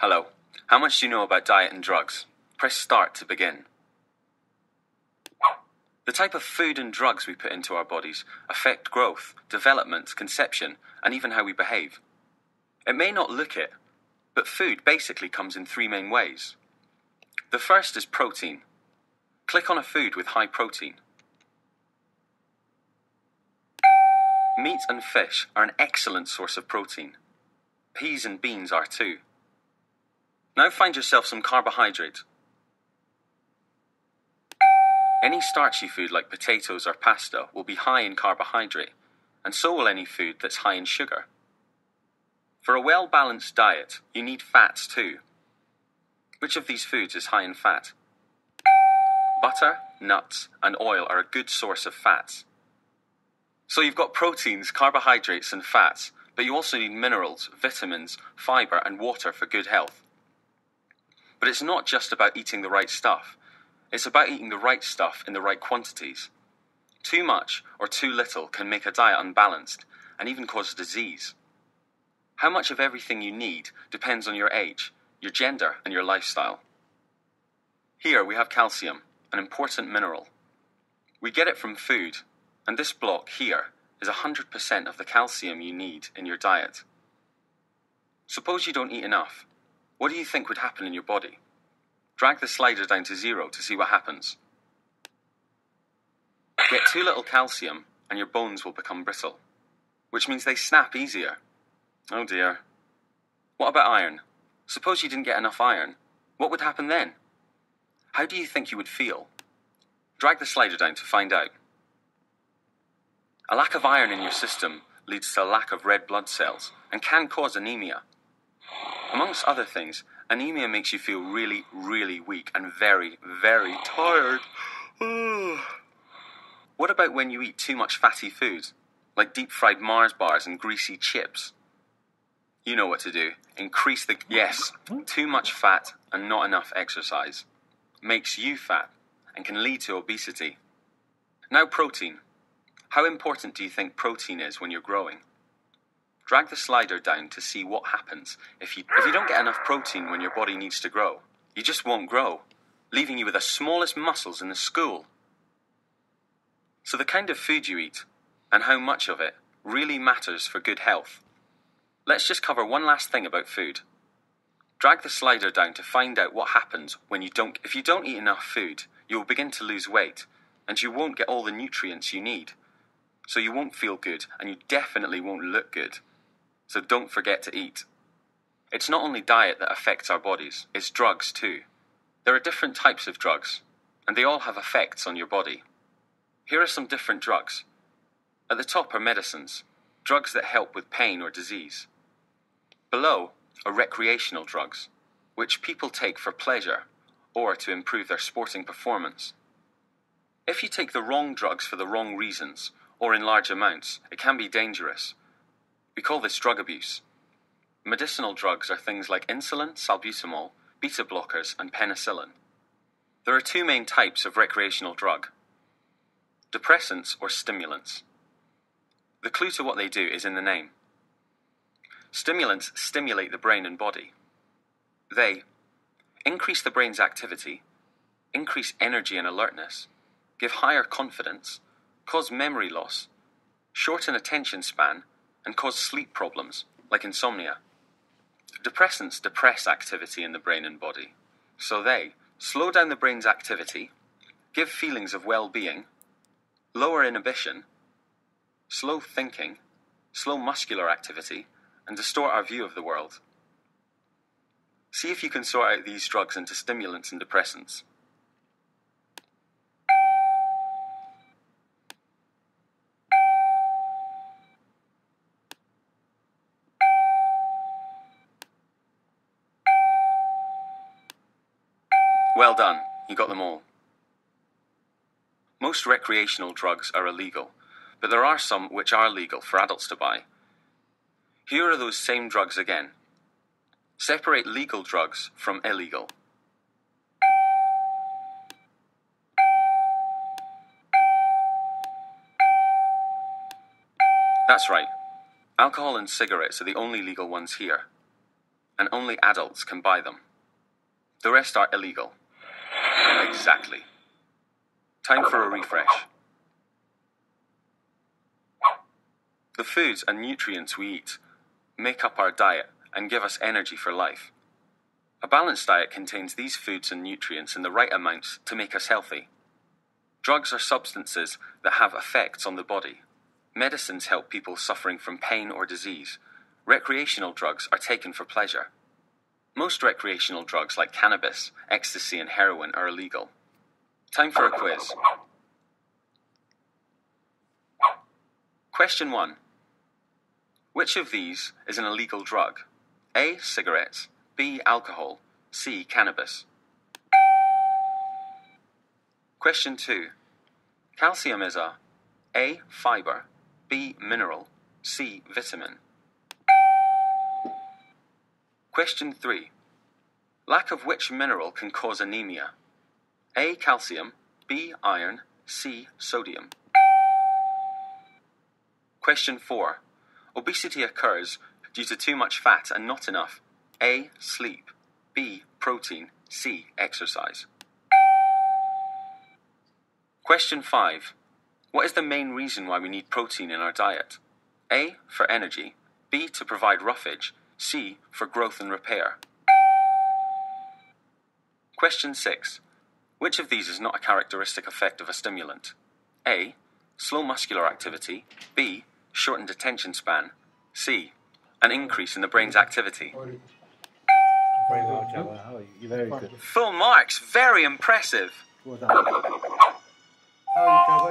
Hello. How much do you know about diet and drugs? Press start to begin. The type of food and drugs we put into our bodies affect growth, development, conception, and even how we behave. It may not look it, but food basically comes in three main ways. The first is protein. Click on a food with high protein. Meat and fish are an excellent source of protein. Peas and beans are too. Now find yourself some carbohydrate. Any starchy food like potatoes or pasta will be high in carbohydrate, and so will any food that's high in sugar. For a well-balanced diet, you need fats too. Which of these foods is high in fat? Butter, nuts, and oil are a good source of fats. So you've got proteins, carbohydrates, and fats, but you also need minerals, vitamins, fiber, and water for good health. But it's not just about eating the right stuff. It's about eating the right stuff in the right quantities. Too much or too little can make a diet unbalanced and even cause disease. How much of everything you need depends on your age, your gender, and your lifestyle. Here we have calcium, an important mineral. We get it from food, and this block here is 100% of the calcium you need in your diet. Suppose you don't eat enough. What do you think would happen in your body? Drag the slider down to 0 to see what happens. Get too little calcium and your bones will become brittle, which means they snap easier. Oh dear. What about iron? Suppose you didn't get enough iron. What would happen then? How do you think you would feel? Drag the slider down to find out. A lack of iron in your system leads to a lack of red blood cells and can cause anemia. Amongst other things, anemia makes you feel really, really weak and very, very tired. What about when you eat too much fatty food, like deep-fried Mars bars and greasy chips? You know what to do. Increase the... Yes, too much fat and not enough exercise makes you fat and can lead to obesity. Now protein. How important do you think protein is when you're growing? Drag the slider down to see what happens if you don't get enough protein when your body needs to grow. You just won't grow, leaving you with the smallest muscles in the school. So the kind of food you eat, and how much of it, really matters for good health. Let's just cover one last thing about food. Drag the slider down to find out what happens if you don't eat enough food, you will begin to lose weight, and you won't get all the nutrients you need. So you won't feel good, and you definitely won't look good. So don't forget to eat. It's not only diet that affects our bodies, it's drugs too. There are different types of drugs, and they all have effects on your body. Here are some different drugs. At the top are medicines, drugs that help with pain or disease. Below are recreational drugs, which people take for pleasure or to improve their sporting performance. If you take the wrong drugs for the wrong reasons, or in large amounts, it can be dangerous. We call this drug abuse. Medicinal drugs are things like insulin, salbutamol, beta blockers, and penicillin. There are two main types of recreational drug: depressants or stimulants. The clue to what they do is in the name. Stimulants stimulate the brain and body. They increase the brain's activity, increase energy and alertness, give higher confidence, cause memory loss, shorten attention span, and cause sleep problems, like insomnia. Depressants depress activity in the brain and body, so they slow down the brain's activity, give feelings of well-being, lower inhibition, slow thinking, slow muscular activity, and distort our view of the world. See if you can sort out these drugs into stimulants and depressants. Well done, you got them all. Most recreational drugs are illegal, but there are some which are legal for adults to buy. Here are those same drugs again. Separate legal drugs from illegal. That's right. Alcohol and cigarettes are the only legal ones here. and only adults can buy them. The rest are illegal. Exactly. Time for a refresh. The foods and nutrients we eat make up our diet and give us energy for life. A balanced diet contains these foods and nutrients in the right amounts to make us healthy. Drugs are substances that have effects on the body. Medicines help people suffering from pain or disease. Recreational drugs are taken for pleasure. Most recreational drugs like cannabis, ecstasy, and heroin are illegal. Time for a quiz. Question 1. Which of these is an illegal drug? A. Cigarettes, B. Alcohol, C. Cannabis. Question 2. Calcium is A. Fiber, B. Mineral, C. Vitamin. Question 3. Lack of which mineral can cause anemia? A. Calcium, B. Iron, C. Sodium. Question 4. Obesity occurs due to too much fat and not enough. A. Sleep, B. Protein, C. Exercise. Question 5. What is the main reason why we need protein in our diet? A. For energy, B. To provide roughage, C. For growth and repair. Question 6. Which of these is not a characteristic effect of a stimulant? A. Slow muscular activity, B. Shortened attention span, C. An increase in the brain's activity. Very well, Trevor. Oh, you're very good. Full marks, very impressive. Well done. How are you, Trevor?